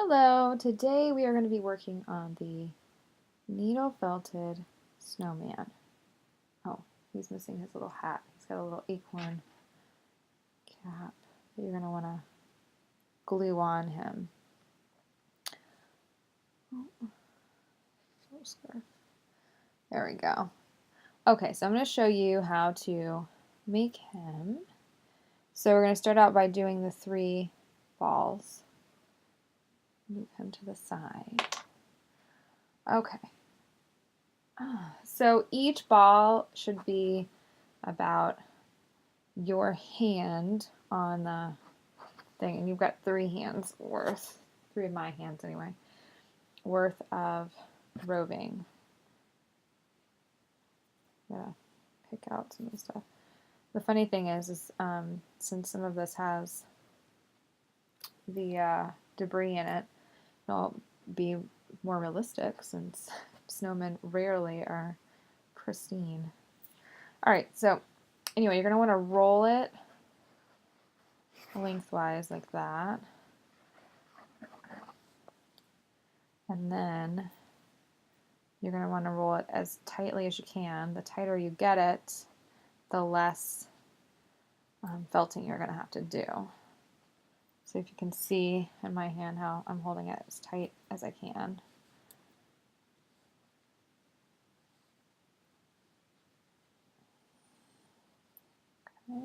Hello, today we are going to be working on the needle felted snowman. Oh, he's missing his little hat. He's got a little acorn cap that you're going to want to glue on him. There we go. Okay, so I'm going to show you how to make him. So we're going to start out by doing the 3 balls. Move him to the side. Okay. So each ball should be about your hand on the thing, and you've got 3 hands worth, 3 of my hands anyway, worth of roving. Yeah, pick out some of the stuff. The funny thing is since some of this has the debris in it, it'll be more realistic since snowmen rarely are pristine. Alright, so anyway, you're going to want to roll it lengthwise like that. And then you're going to want to roll it as tightly as you can. The tighter you get it, the less felting you're going to have to do. So if you can see in my hand how I'm holding it as tight as I can. Okay.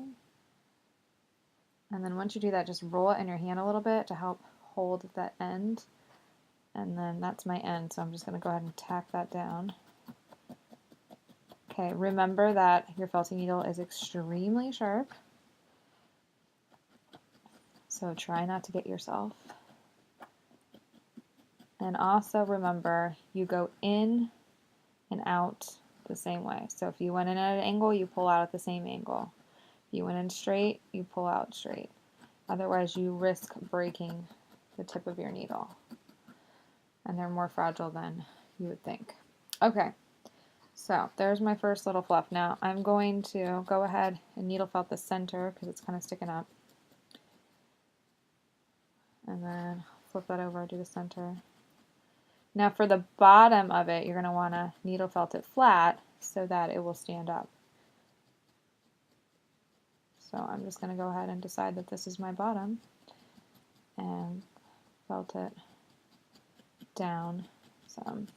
And then once you do that, just roll it in your hand a little bit to help hold that end. And then that's my end, so I'm just going to go ahead and tack that down. Okay, remember that your felting needle is extremely sharp, so try not to get yourself. And also remember, you go in and out the same way. So if you went in at an angle, you pull out at the same angle. If you went in straight, you pull out straight. Otherwise, you risk breaking the tip of your needle. And they're more fragile than you would think. Okay, so there's my first little fluff. Now I'm going to go ahead and needle felt the center because it's kind of sticking up. And then flip that over, do the center. Now for the bottom of it, you're going to want to needle felt it flat so that it will stand up. So I'm just going to go ahead and decide that this is my bottom and felt it down some.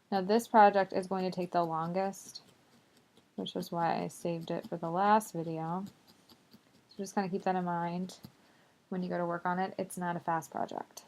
Now this project is going to take the longest, which is why I saved it for the last video. So just kind of keep that in mind when you go to work on it. It's not a fast project.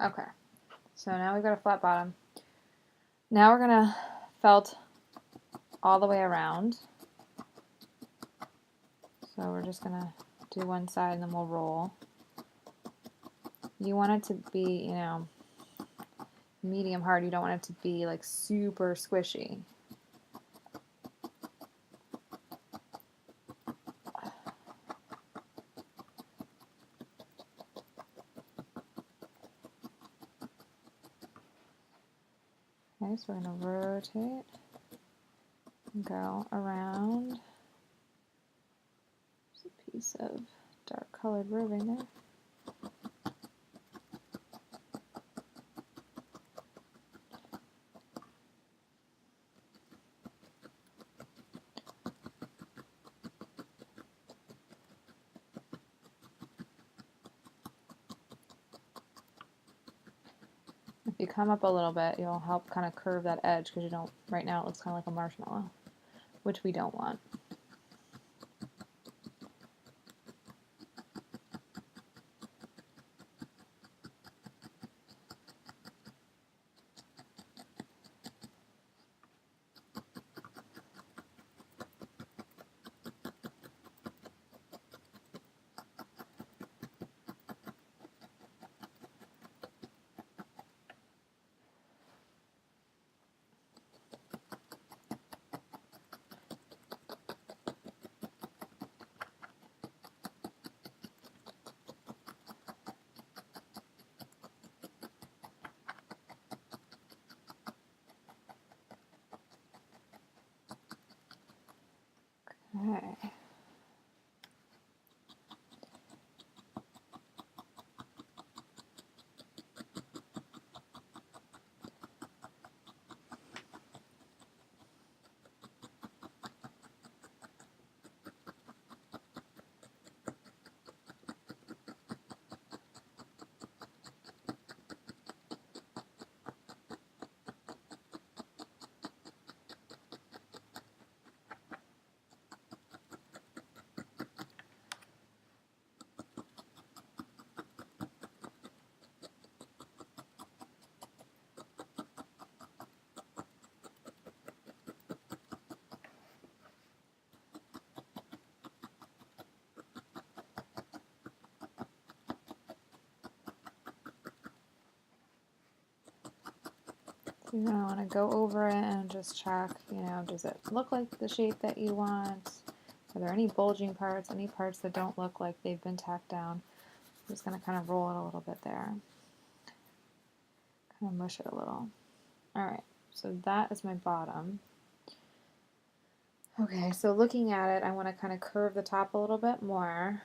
Okay, so now we've got a flat bottom. Now we're going to felt all the way around. So we're just going to do one side and then we'll roll. You want it to be, you know, medium hard. You don't want it to be like super squishy. Okay, so we're going to rotate and go around. There's a piece of dark colored roving there. If you come up a little bit, you'll help kind of curve that edge because you don't, right now it looks kind of like a marshmallow, which we don't want. Okay. You're going to want to go over it and just check, you know, does it look like the shape that you want? Are there any bulging parts, any parts that don't look like they've been tacked down? I'm just going to kind of roll it a little bit there. Kind of mush it a little. Alright, so that is my bottom. Okay, so looking at it, I want to kind of curve the top a little bit more.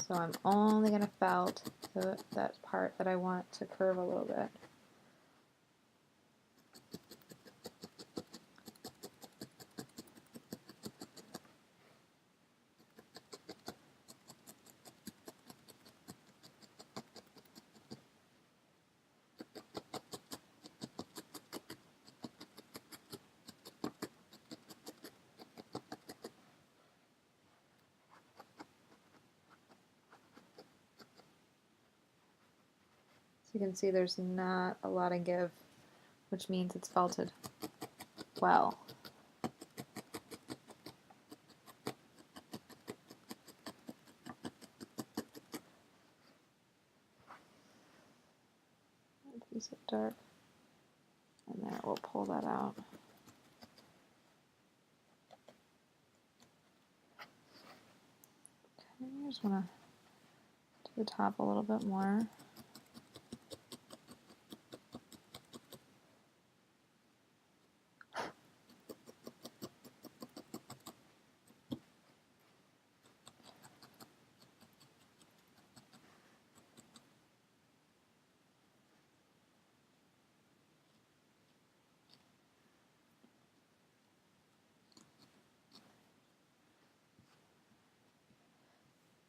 So I'm only going to felt that part that I want to curve a little bit. You can see there's not a lot of give, which means it's felted well. A piece of dark, and there, we'll pull that out. Okay, I just want to do the top a little bit more.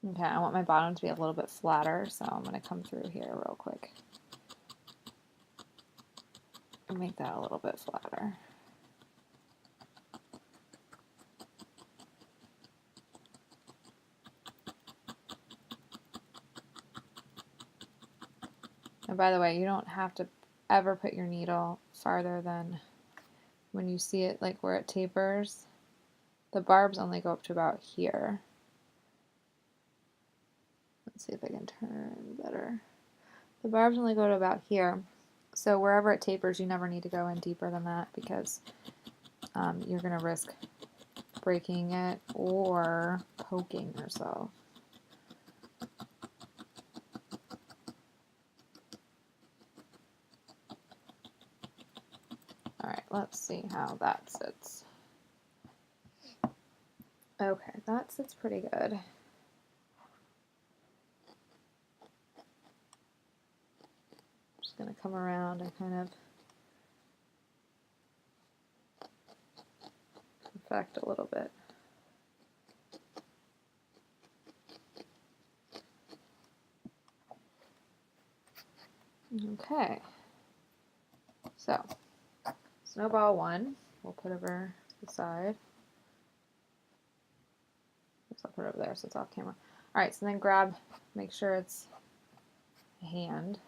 Okay, I want my bottom to be a little bit flatter, so I'm going to come through here real quick and make that a little bit flatter. And by the way, you don't have to ever put your needle farther than when you see it, like where it tapers. The barbs only go up to about here. Let's see if I can turn better. The barbs only go to about here. So wherever it tapers, you never need to go in deeper than that because you're going to risk breaking it or poking yourself. Alright, let's see how that sits. Okay, that sits pretty good. Just going to come around and kind of perfect a little bit. Okay, so snowball 1, we'll put over to the side. I'll put it over there so it's off camera. Alright, so then grab, make sure it's a hand.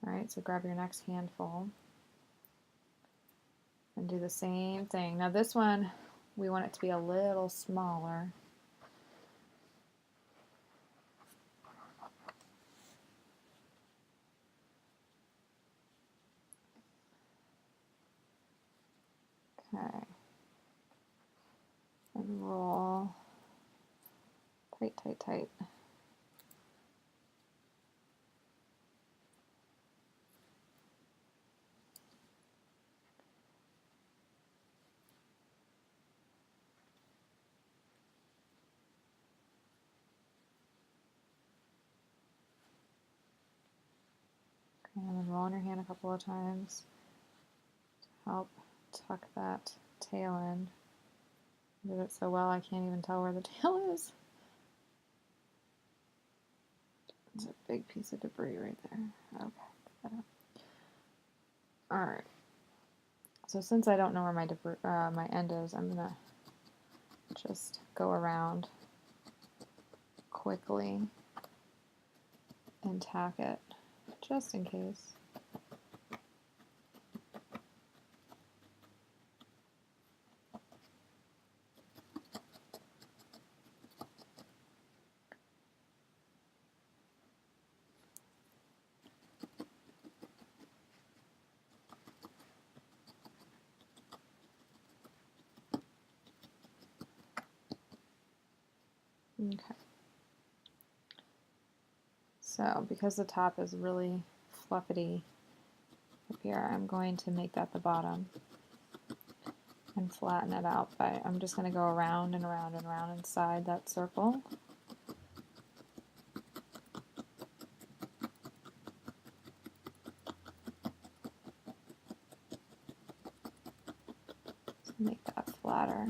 Alright, so grab your next handful and do the same thing. Now this one, we want it to be a little smaller. Okay. And roll tight, tight, tight. And then roll on your hand a couple of times to help tuck that tail in. I did it so well I can't even tell where the tail is. There's a big piece of debris right there. Okay. Alright. So since I don't know where my end is, I'm gonna just go around quickly and tack it, just in case. Okay. So because the top is really fluffy up here, I'm going to make that the bottom and flatten it out. But I'm just going to go around and around and around inside that circle. To make that flatter.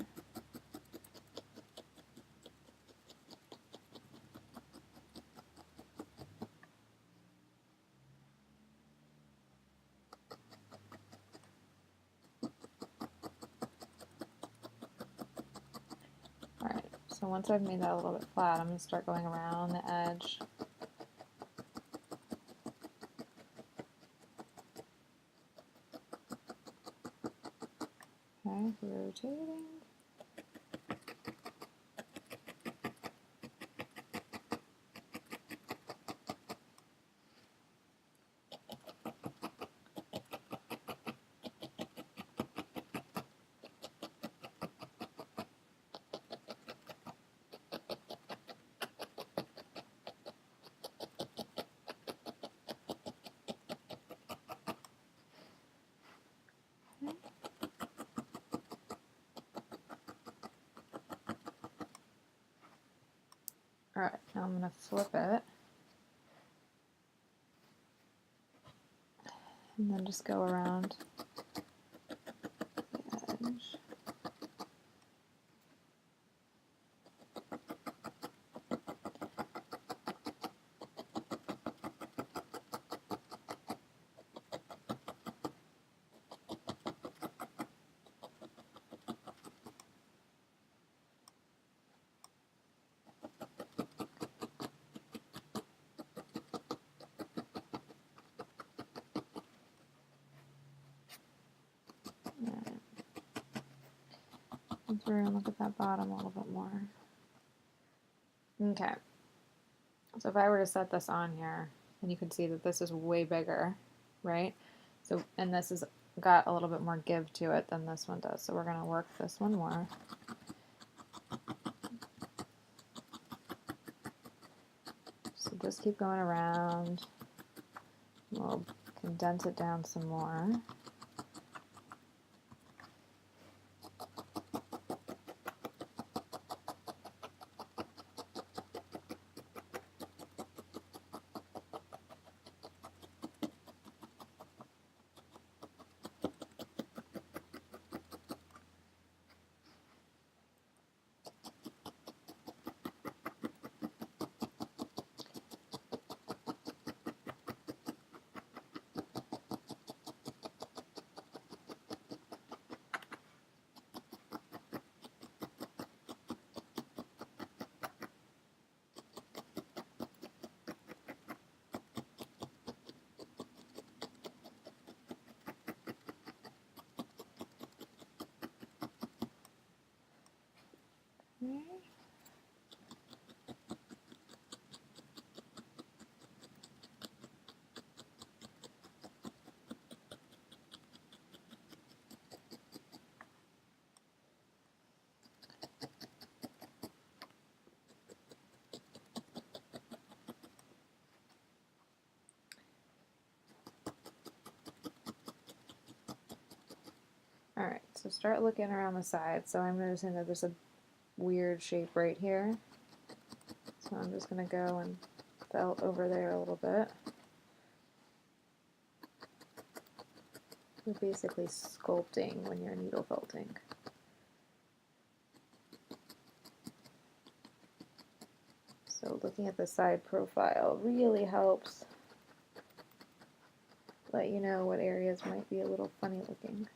Alright, so once I've made that a little bit flat, I'm going to start going around the edge. Okay, rotating. Alright, now I'm going to flip it and then just go around the edge. Come through and look at that bottom a little bit more. Okay, so if I were to set this on here, then you can see that this is way bigger, right? So, and this has got a little bit more give to it than this one does. So we're going to work this one more. So just keep going around. We'll condense it down some more. Okay. Alright, so start looking around the side. So I'm noticing that there's a weird shape right here. So I'm just going to go and felt over there a little bit. You're basically sculpting when you're needle felting. So looking at the side profile really helps let you know what areas might be a little funny looking.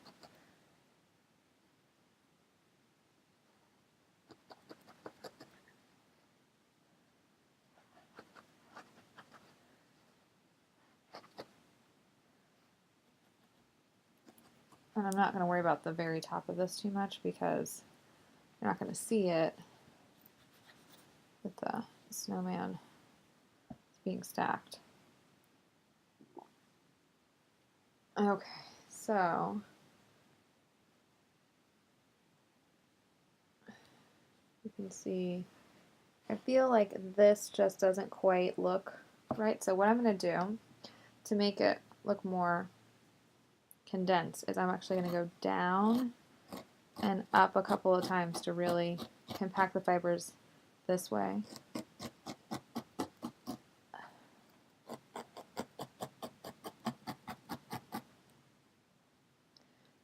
And I'm not going to worry about the very top of this too much because you're not going to see it with the snowman being stacked. Okay, so you can see, I feel like this just doesn't quite look right. So what I'm going to do to make it look more condensed is I'm actually going to go down and up a couple of times to really compact the fibers this way.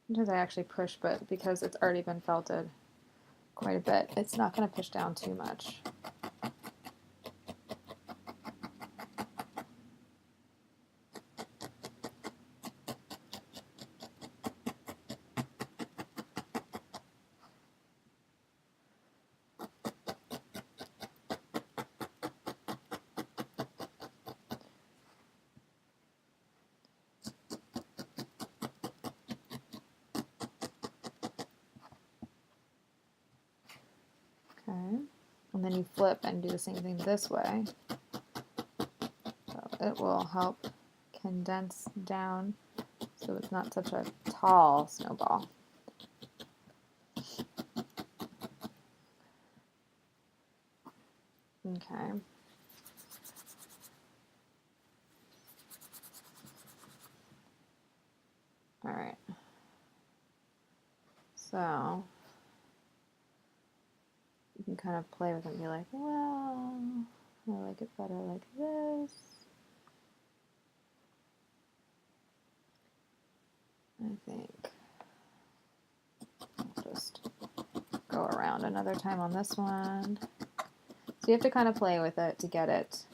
Sometimes I actually push, but because it's already been felted quite a bit, it's not going to push down too much. Okay, and then you flip and do the same thing this way. So it will help condense down so it's not such a tall snowball. Okay. All right. So you can kind of play with it and be like, well, I like it better like this. I think I'll just go around another time on this one. So you have to kind of play with it to get it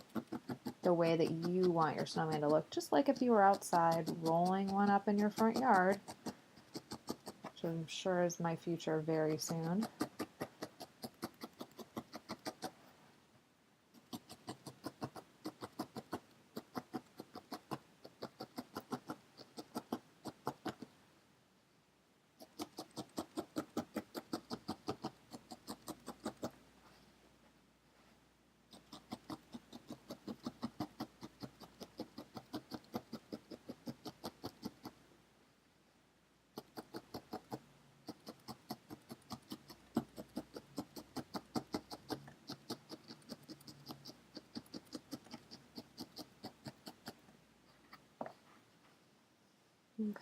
the way that you want your snowman to look, just like if you were outside rolling one up in your front yard, which I'm sure is my future very soon. Okay.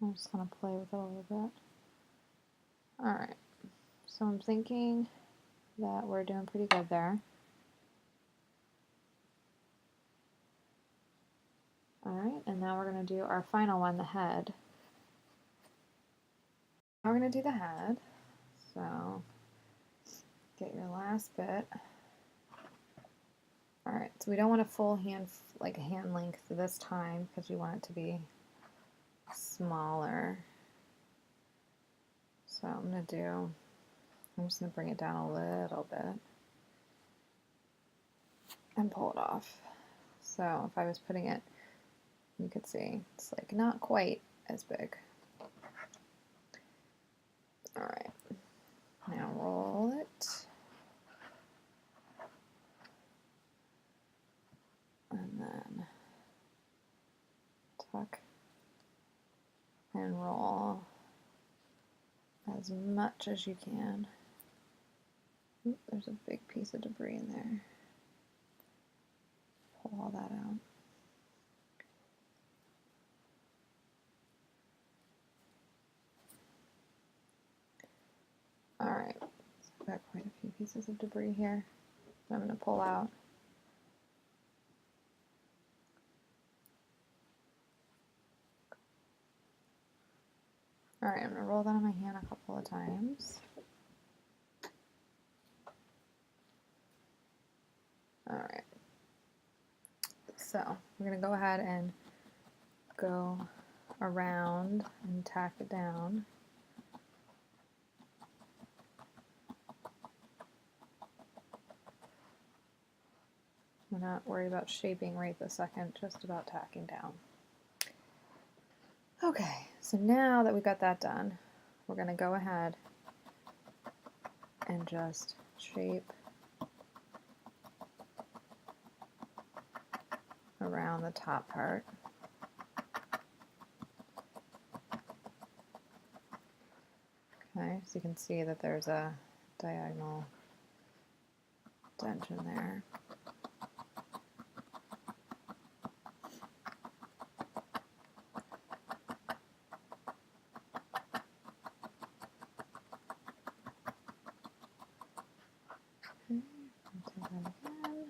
I'm just going to play with it a little bit. Alright, so I'm thinking that we're doing pretty good there. Alright, and now we're going to do our final one, the head. Now we're going to do the head. So get your last bit. Alright, so we don't want a full hand, like a hand length this time because we want it to be smaller. So I'm just going to bring it down a little bit and pull it off. So if I was putting it, you could see it's like not quite as big. Alright, now roll it. And then tuck and roll as much as you can. Oop, there's a big piece of debris in there. Pull all that out. Alright, so I've got quite a few pieces of debris here that I'm going to pull out. Alright, I'm going to roll that on my hand a couple of times. Alright. So, we're going to go ahead and go around and tack it down. We're not worried about shaping right this second, just about tacking down. Okay, so now that we've got that done, we're going to go ahead and just shape around the top part. Okay, so you can see that there's a diagonal dent in there. Okay, I'll do that again.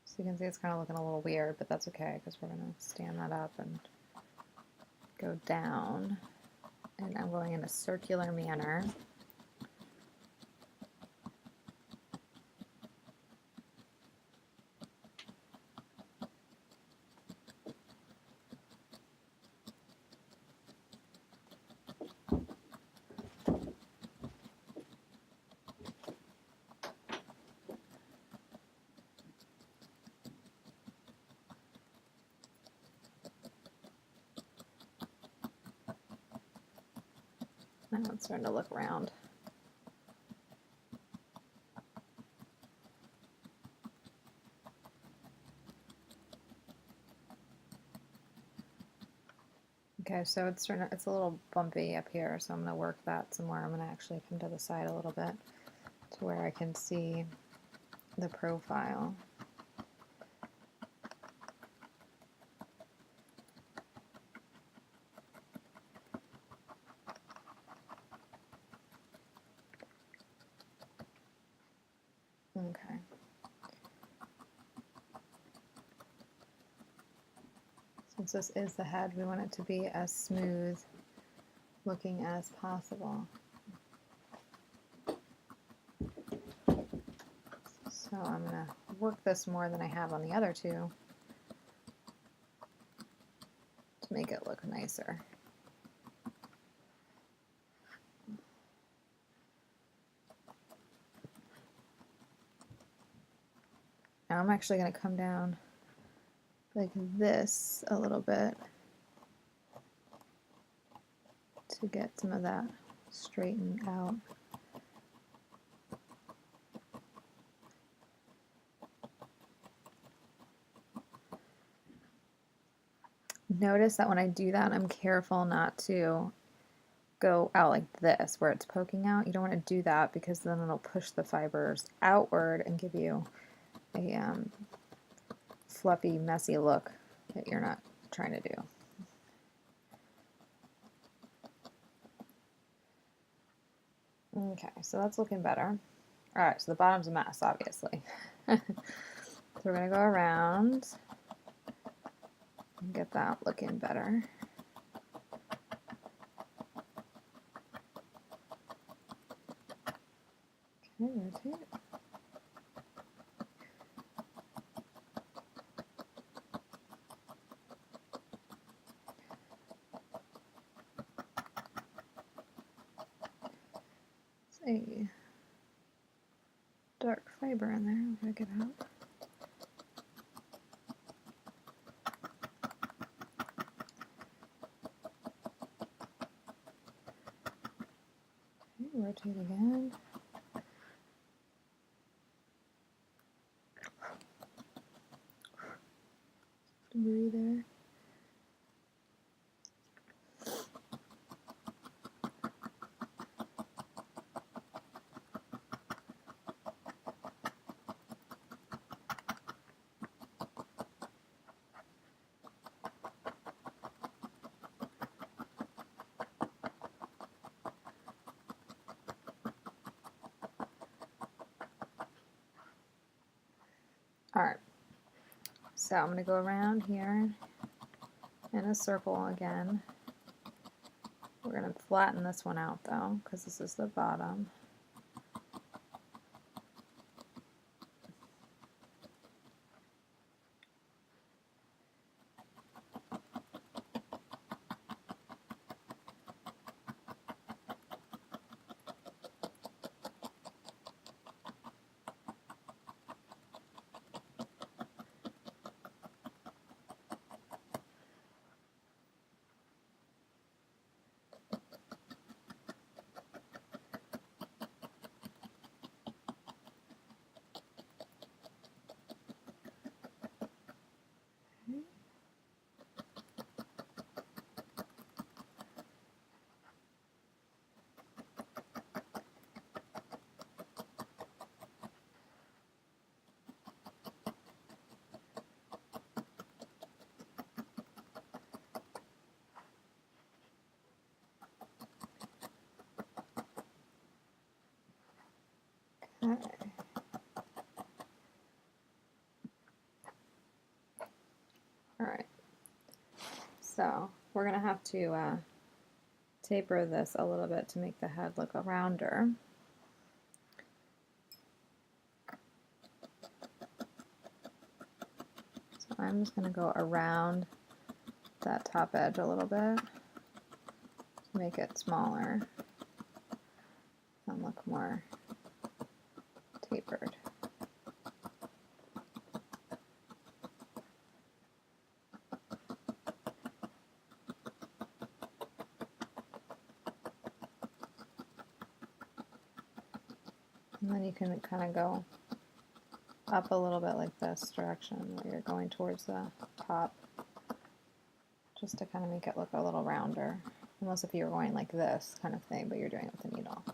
So you can see it's kind of looking a little weird, but that's okay because we're going to stand that up and go down. And I'm going in a circular manner. Now it's starting to look round. Okay, so it's a little bumpy up here, so I'm going to work that some more. I'm going to actually come to the side a little bit to where I can see the profile. Okay. Since this is the head, we want it to be as smooth looking as possible. So I'm going to work this more than I have on the other two to make it look nicer. Now I'm actually going to come down like this a little bit to get some of that straightened out. Notice that when I do that, I'm careful not to go out like this where it's poking out. You don't want to do that because then it'll push the fibers outward and give you a fluffy, messy look that you're not trying to do. Okay, so that's looking better. Alright, so the bottom's a mess, obviously. So we're going to go around and get that looking better. Okay, rotate. A dark fiber in there. I'm going to get out. Okay, rotate again. Debris there. Alright, so I'm going to go around here in a circle again. We're going to flatten this one out though, because this is the bottom. Okay. Alright, so we're going to have to taper this a little bit to make the head look rounder. So I'm just going to go around that top edge a little bit to make it smaller and look more tapered. And then you can kind of go up a little bit like this direction where you're going towards the top, just to kind of make it look a little rounder. Almost if you were going like this kind of thing, but you're doing it with a needle.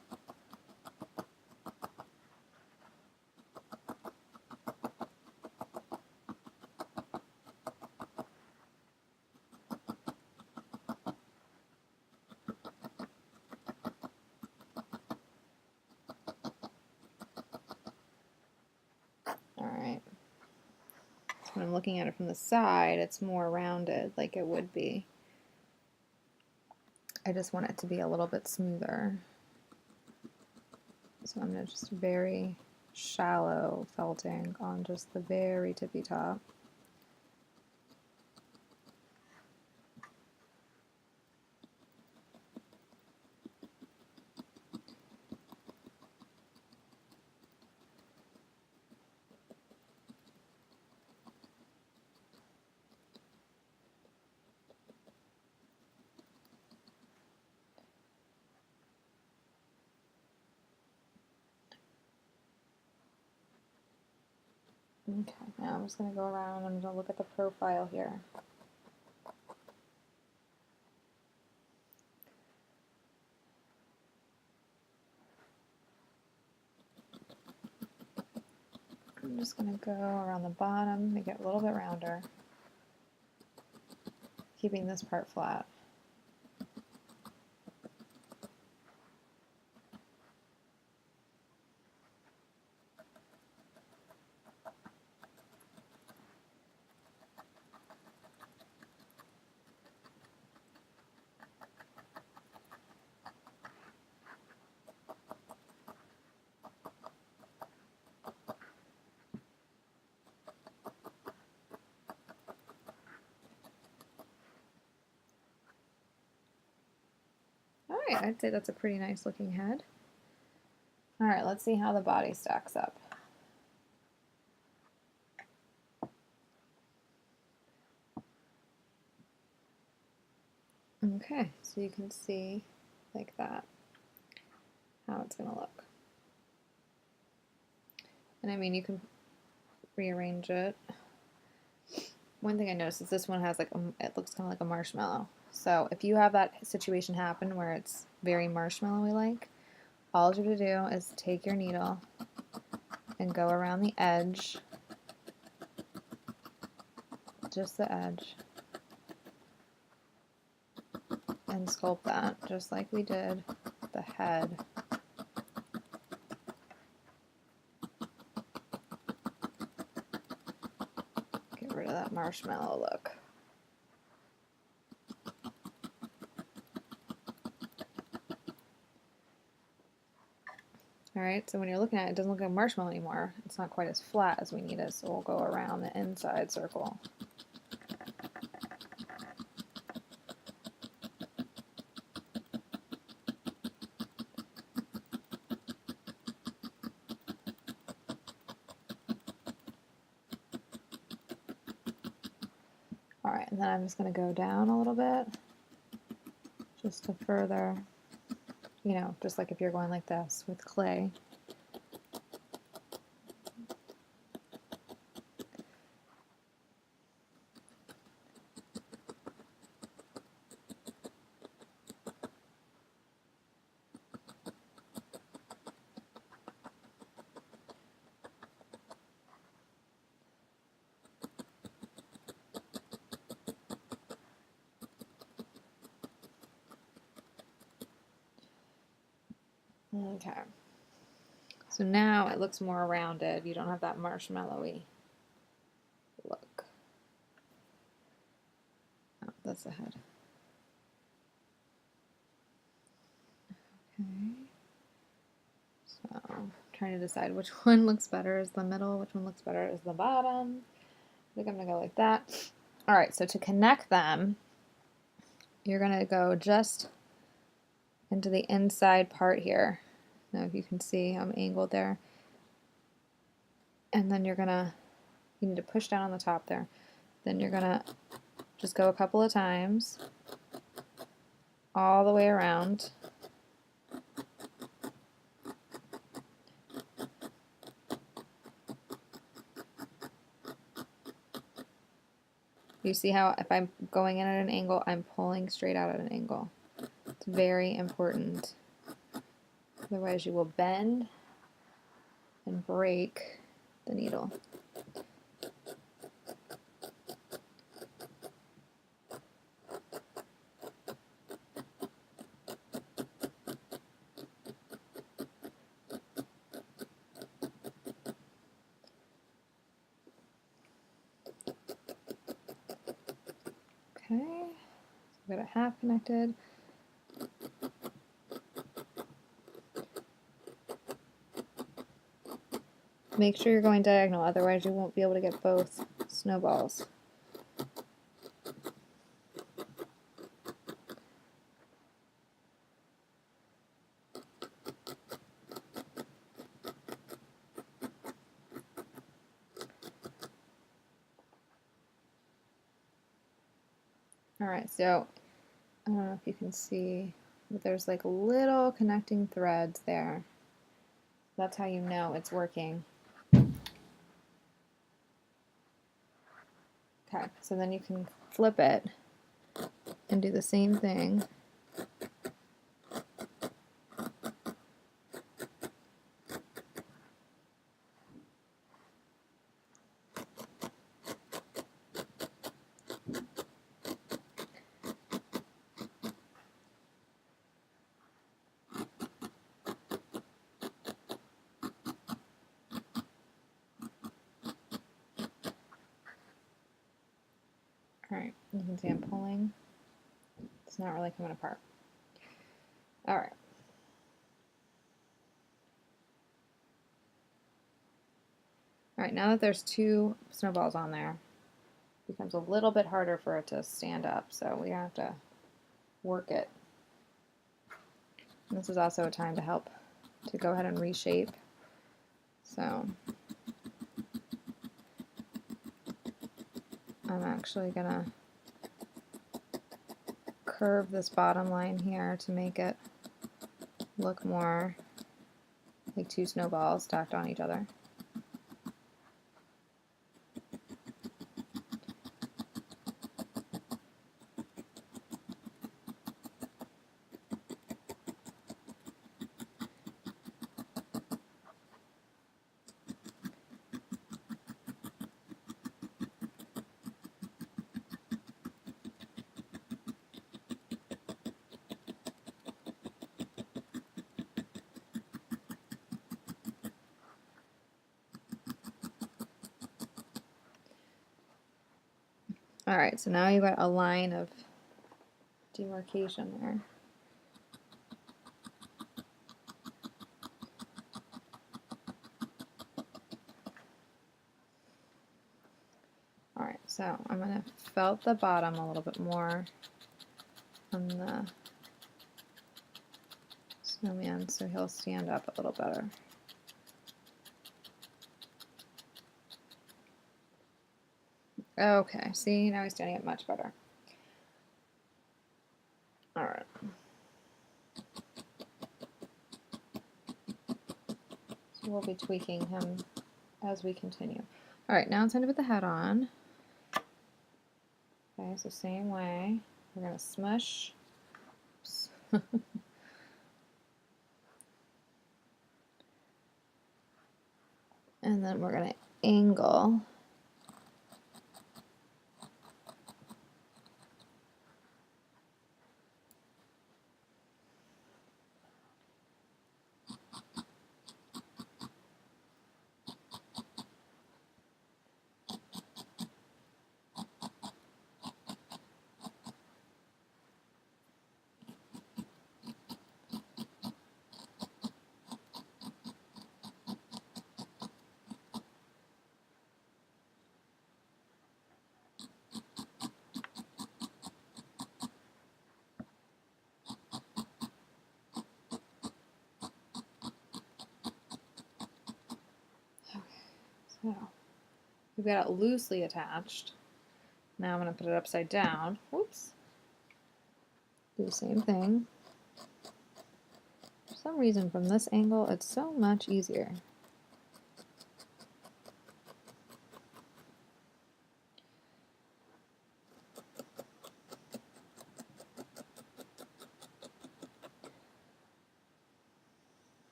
Alright. When I'm looking at it from the side, it's more rounded like it would be. I just want it to be a little bit smoother. So I'm going to just very shallow felting on just the very tippy top. Okay, now I'm just going to go around and I'm going to look at the profile here. I'm just going to go around the bottom, make it a little bit rounder, keeping this part flat. Alright, I'd say that's a pretty nice looking head. Alright, let's see how the body stacks up. Okay, so you can see like that how it's going to look. And I mean, you can rearrange it. One thing I noticed is this one has like it looks kind of like a marshmallow. So if you have that situation happen where it's very marshmallowy like, all you have to do is take your needle and go around the edge, just the edge, and sculpt that just like we did the head. marshmallow look. Alright, so when you're looking at it, it doesn't look like marshmallow anymore. It's not quite as flat as we need it, so we'll go around the inside circle. Alright, and then I'm just going to go down a little bit, just to further, you know, just like if you're going like this with clay. Okay, so now it looks more rounded. You don't have that marshmallowy look. Oh, that's the head. Okay, so I'm trying to decide which one looks better as the middle, which one looks better as the bottom. I think I'm gonna go like that. All right, so to connect them, you're gonna go just into the inside part here. Now if you can see, I'm angled there. And then you need to push down on the top there. Then you're gonna just go a couple of times all the way around. You see how if I'm going in at an angle, I'm pulling straight out at an angle. It's very important. Otherwise you will bend and break the needle. Okay, so we got it half connected. Make sure you're going diagonal, otherwise you won't be able to get both snowballs. Alright, so I don't know if you can see, but there's like little connecting threads there. That's how you know it's working. Okay, so then you can flip it and do the same thing. Alright, you can see I'm pulling. It's not really coming apart. Alright. Alright, now that there's two snowballs on there, it becomes a little bit harder for it to stand up, so we have to work it. And this is also a time to help to go ahead and reshape. So I'm actually gonna curve this bottom line here to make it look more like two snowballs stacked on each other. All right, so now you've got a line of demarcation there. All right, so I'm going to felt the bottom a little bit more on the snowman so he'll stand up a little better. Okay, see, now he's standing up much better. All right. So we'll be tweaking him as we continue. All right, now it's time to put the head on. Okay, so same way. We're going to smush. Oops. And then we're going to angle. So we've got it loosely attached. Now I'm going to put it upside down. Whoops. Do the same thing. For some reason, from this angle, it's so much easier.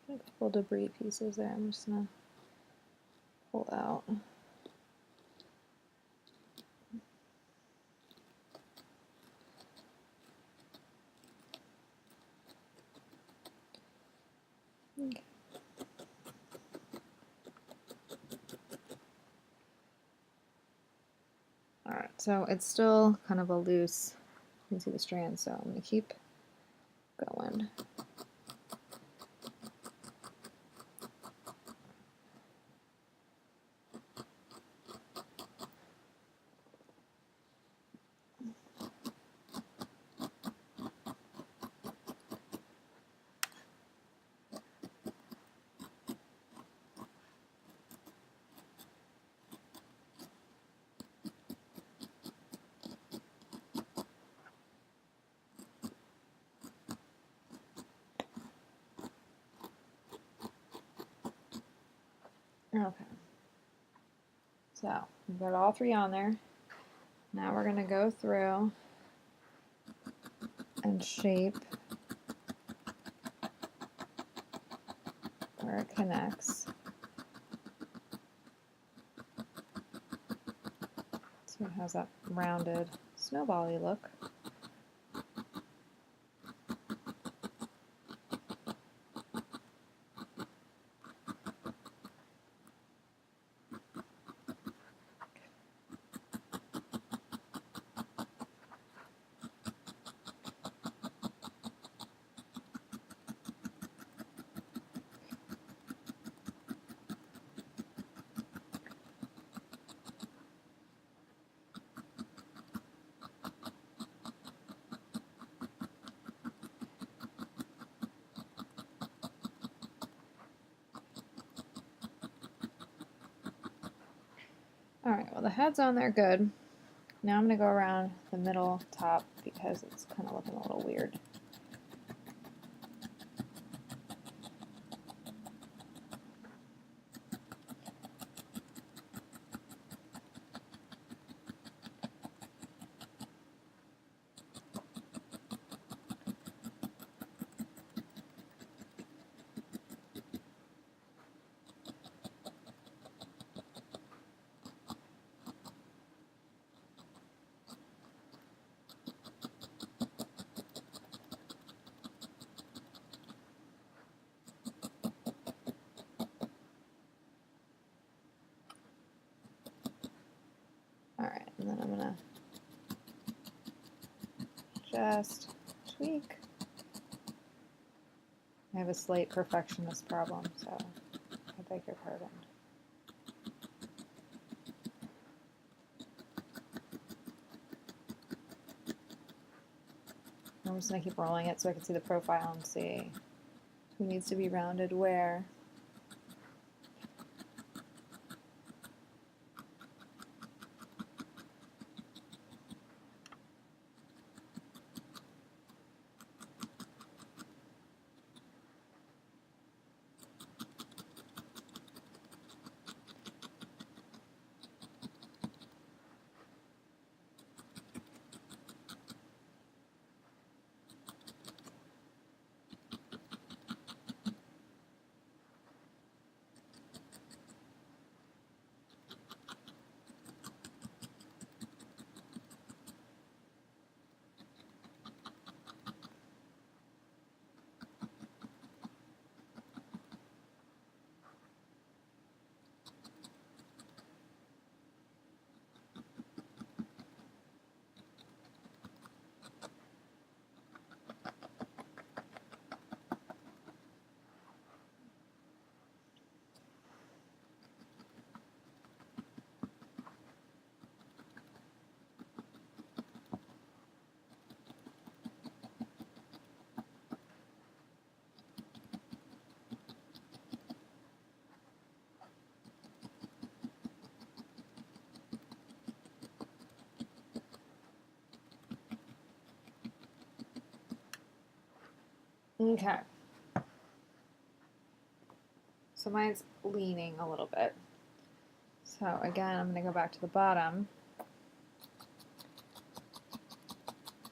A couple debris pieces there. I'm just going to pull out. Okay. All right, so it's still kind of a loose, you can see the strand, so I'm going to keep going. Okay, so we've got all three on there. Now we're going to go through and shape where it connects. So it has that rounded snowball-y look. Alright, well the head's on there good. Now I'm going to go around the middle top because it's kind of looking a little weird. And then I'm gonna just tweak. I have a slight perfectionist problem, so I beg your pardon. I'm just going to keep rolling it so I can see the profile and see who needs to be rounded where. Okay. So mine's leaning a little bit. So again, I'm going to go back to the bottom,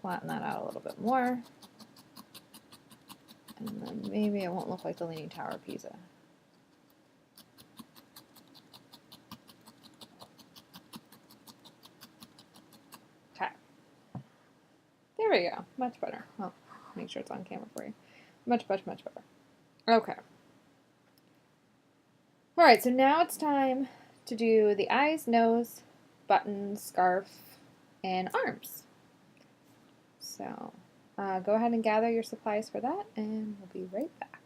flatten that out a little bit more, and then maybe it won't look like the Leaning Tower of Pisa. Okay. There we go. Much better. Well, make sure it's on camera for you. Much, much, much better. Okay. Alright, so now it's time to do the eyes, nose, buttons, scarf, and arms. So go ahead and gather your supplies for that, and we'll be right back.